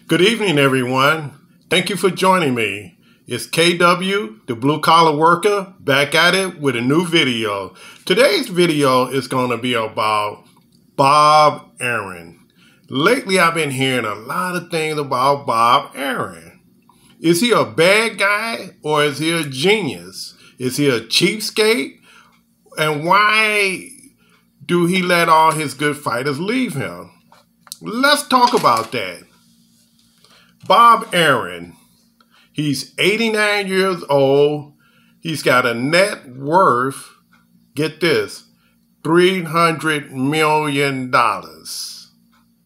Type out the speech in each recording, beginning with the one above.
Good evening, everyone. Thank you for joining me. It's KW, the Blue Collar Worker, back at it with a new video. Today's video is going to be about Bob Arum. Lately, I've been hearing a lot of things about Bob Arum. Is he a bad guy or is he a genius? Is he a cheapskate? And why do he let all his good fighters leave him? Let's talk about that. Bob Arum, he's 89 years old. He's got a net worth, get this, $300 million.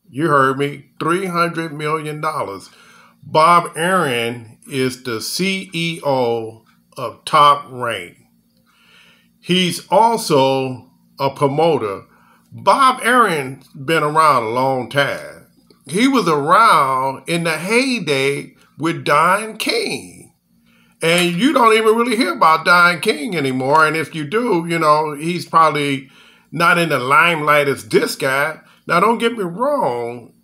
You heard me, $300 million. Bob Arum is the CEO of Top Rank. He's also a promoter. Bob Arum's been around a long time. He was around in the heyday with Don King. And you don't even really hear about Don King anymore. And if you do, you know, he's probably not in the limelight as this guy. Now, don't get me wrong.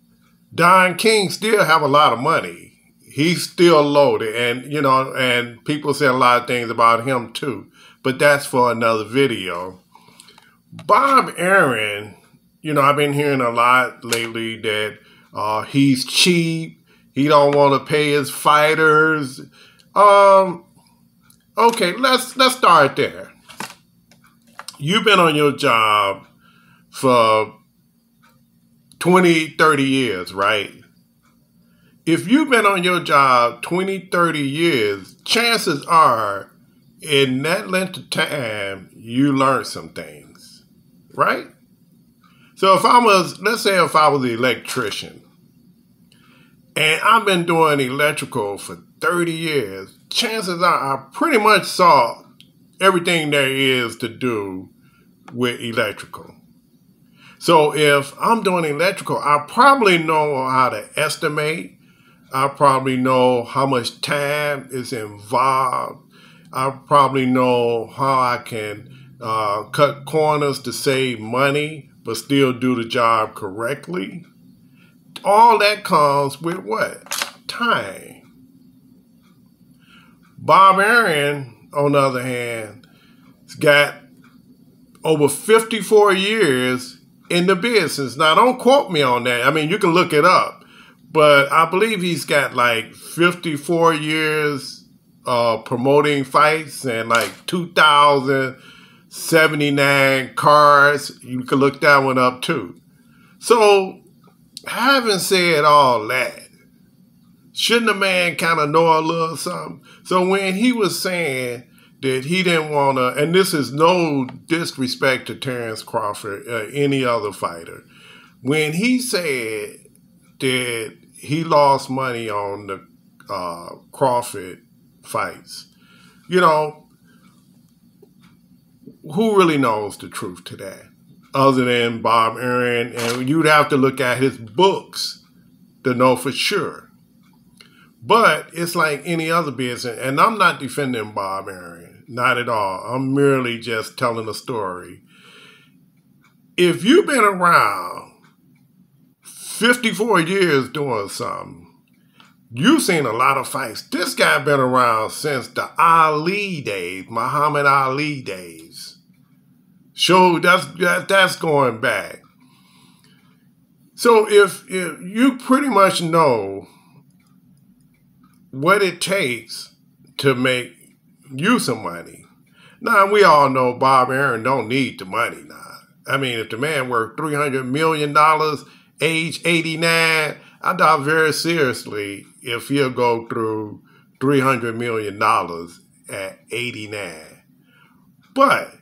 Don King still have a lot of money. He's still loaded. And, you know, and people say a lot of things about him too. But that's for another video. Bob Arum, you know, I've been hearing a lot lately that he's cheap. He don't want to pay his fighters. Okay, let's start there. You've been on your job for 20, 30 years, right? If you've been on your job 20, 30 years, chances are in that length of time, you learned some things, right? So let's say if I was an electrician, and I've been doing electrical for 30 years, chances are I pretty much saw everything there is to do with electrical. So if I'm doing electrical, I probably know how to estimate. I probably know how much time is involved. I probably know how I can cut corners to save money, but still do the job correctly. All that comes with what? Time. Bob Arum, on the other hand, has got over 54 years in the business. Now, don't quote me on that. I mean, you can look it up. But I believe he's got like 54 years promoting fights and like 2,079 cards. You can look that one up too. So, having said all that, shouldn't a man kind of know a little something? So when he was saying that he didn't want to, and this is no disrespect to Terrence Crawford or any other fighter, when he said that he lost money on the Crawford fights, you know, who really knows the truth to that? Other than Bob Arum, and you'd have to look at his books to know for sure. But it's like any other business, and I'm not defending Bob Arum, not at all. I'm merely just telling a story. If you've been around 54 years doing something, you've seen a lot of fights. This guy been around since the Ali days, Muhammad Ali days. So that's going back. So if you pretty much know what it takes to make you some money. Now, we all know Bob Arum don't need the money now. I mean, if the man worked $300 million, age 89, I doubt very seriously if he'll go through $300 million at 89. But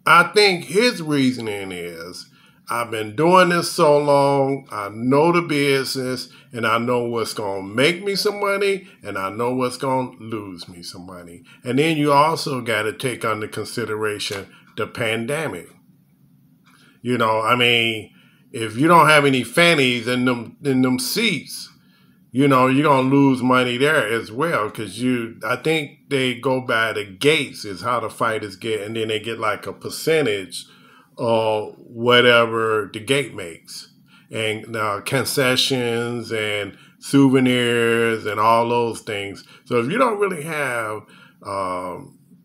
I think his reasoning is, I've been doing this so long, I know the business, and I know what's going to make me some money, and I know what's going to lose me some money. And then you also got to take under consideration the pandemic. You know, I mean, if you don't have any fannies in them seats, you know, you're going to lose money there as well, because I think they go by the gates is how the fighters get, and then they get like a percentage of whatever the gate makes. And concessions and souvenirs and all those things. So if you don't really have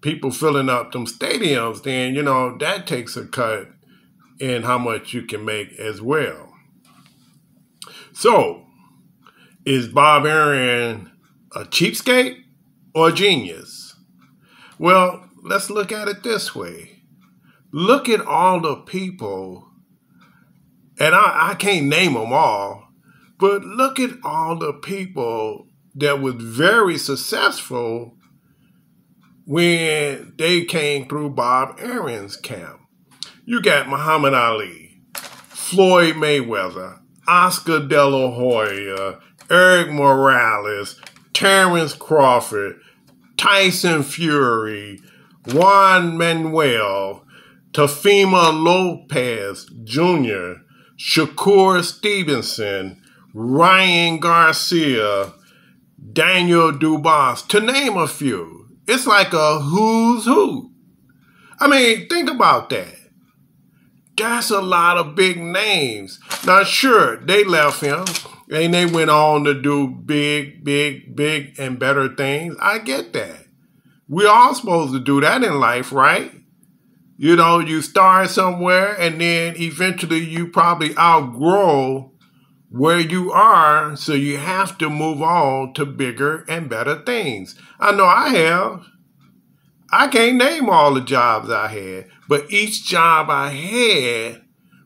people filling up them stadiums, then, that takes a cut in how much you can make as well. So, is Bob Arum a cheapskate or a genius? Well, let's look at it this way. Look at all the people, and I can't name them all, but look at all the people that was very successful when they came through Bob Arum's camp. You got Muhammad Ali, Floyd Mayweather, Oscar De La Hoya, Eric Morales, Terrence Crawford, Tyson Fury, Juan Manuel, Teofimo Lopez Jr., Shakur Stevenson, Ryan Garcia, Daniel Dubois, to name a few. It's like a who's who. I mean, think about that. That's a lot of big names. Now, sure, they left him and they went on to do big, big, big and better things. I get that. We're all supposed to do that in life, right? You start somewhere and then eventually you probably outgrow where you are, so you have to move on to bigger and better things. I know I have. I can't name all the jobs I had, but each job I had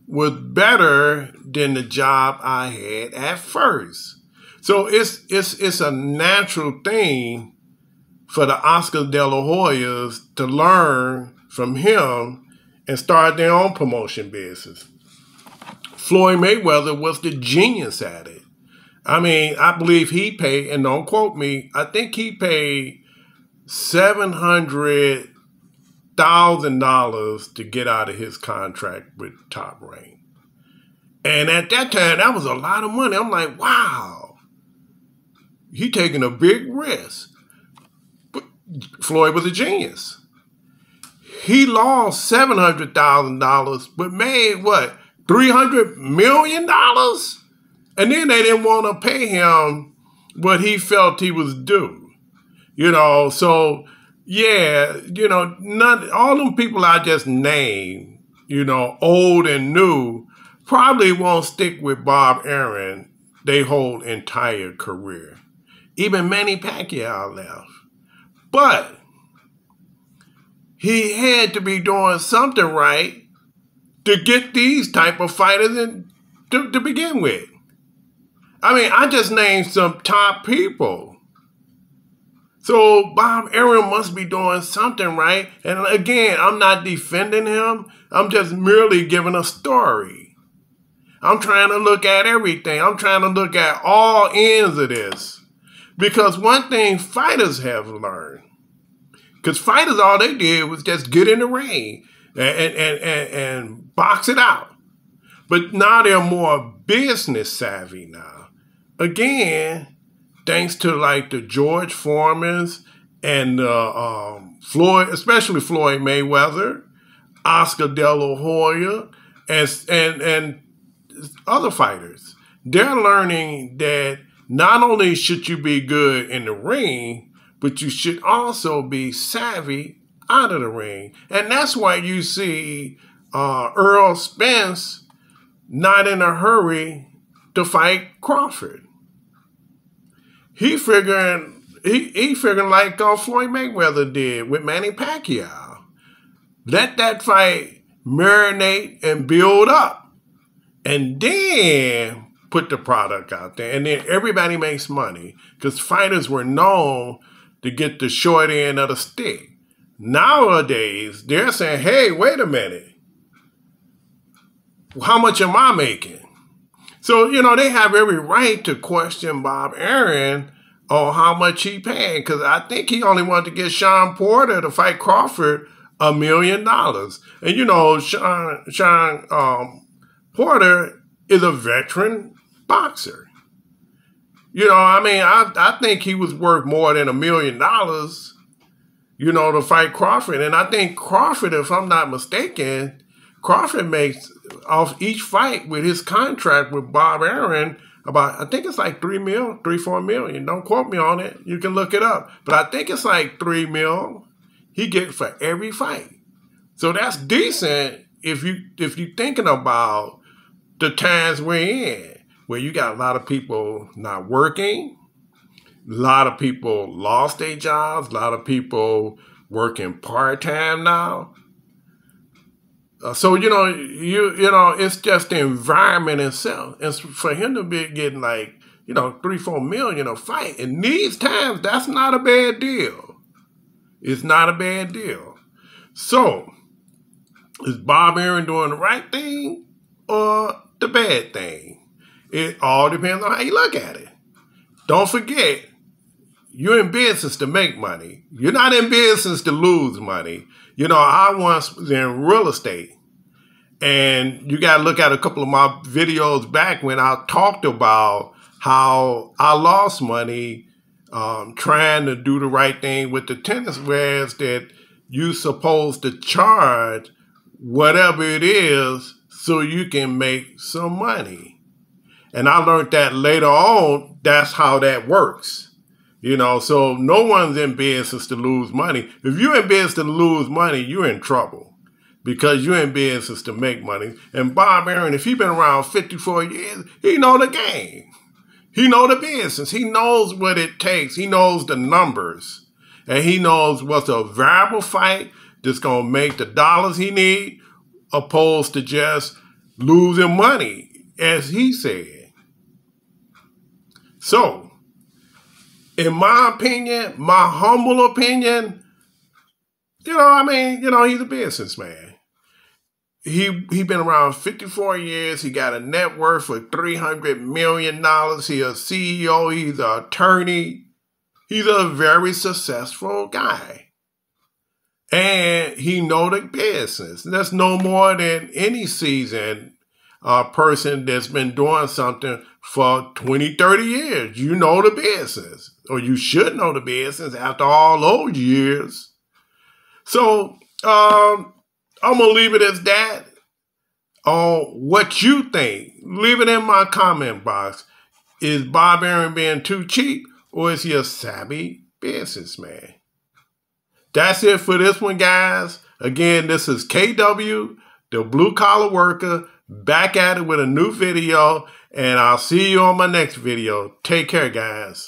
was better than the job I had at first. So it's a natural thing for the Oscar De La Hoyas to learn from him and start their own promotion business. Floyd Mayweather was the genius at it. I mean, I believe he paid, and don't quote me, I think he paid $700,000 to get out of his contract with Top Rank. And at that time, that was a lot of money. I'm like, wow, he taking a big risk. But Floyd was a genius. He lost $700,000, but made what? $300 million? And then they didn't want to pay him what he felt he was due. So yeah, not all them people I just named, old and new, probably won't stick with Bob Arum their whole entire career. Even Manny Pacquiao left. But he had to be doing something right to get these type of fighters to begin with. I mean, I just named some top people. So Bob Arum must be doing something right. And again, I'm not defending him. I'm just merely giving a story. I'm trying to look at everything. I'm trying to look at all ends of this. Because one thing fighters have learned, because fighters, all they did was just get in the ring and box it out. But now they're more business savvy now. Again, thanks to like the George Foremans and Floyd, especially Floyd Mayweather, Oscar De La Hoya, and other fighters. They're learning that not only should you be good in the ring, but you should also be savvy out of the ring. And that's why you see Earl Spence not in a hurry to fight Crawford. He figuring like Floyd Mayweather did with Manny Pacquiao. Let that fight marinate and build up, and then put the product out there. And then everybody makes money, because fighters were known to get the short end of the stick. Nowadays, they're saying, hey, wait a minute. How much am I making? So, they have every right to question Bob Arum on how much he paid, because I think he only wanted to get Sean Porter to fight Crawford $1 million. And, Sean Porter is a veteran boxer. I think he was worth more than $1 million, to fight Crawford. And I think Crawford, if I'm not mistaken, Crawford makes off each fight with his contract with Bob Arum about, I think it's like 4 million. Don't quote me on it. You can look it up. But I think it's like 3 mil he gets for every fight. So that's decent if you're thinking about the times we're in, where you got a lot of people not working, a lot of people lost their jobs, a lot of people working part-time now. So, you know, it's just the environment itself. And for him to be getting like, 3-4 million a fight in these times, that's not a bad deal. It's not a bad deal. So, is Bob Arum doing the right thing or the bad thing? It all depends on how you look at it. Don't forget, you're in business to make money. You're not in business to lose money. I once was in real estate, and you got to look at a couple of my videos back when I talked about how I lost money trying to do the right thing with the tenants, whereas that you're supposed to charge whatever it is so you can make some money. And I learned that later on, that's how that works. So no one's in business to lose money. If you're in business to lose money, you're in trouble because you're in business to make money. And Bob Arum, if he's been around 54 years, he know the game. He know the business. He knows what it takes. He knows the numbers. And he knows what's a viable fight that's going to make the dollars he need, opposed to just losing money, as he said. So, in my opinion, my humble opinion, he's a businessman. He been around 54 years. He got a net worth of $300 million. He's a CEO. He's an attorney. He's a very successful guy. And he know the business. That's no more than any seasoned person that's been doing something for 20, 30 years. You know the business, or you should know the business after all those years. So I'm going to leave it as that. On what you think, leave it in my comment box. Is Bob Arum being too cheap, or is he a savvy businessman? That's it for this one, guys. Again, this is KW, the Blue Collar Worker, back at it with a new video, and I'll see you on my next video. Take care, guys.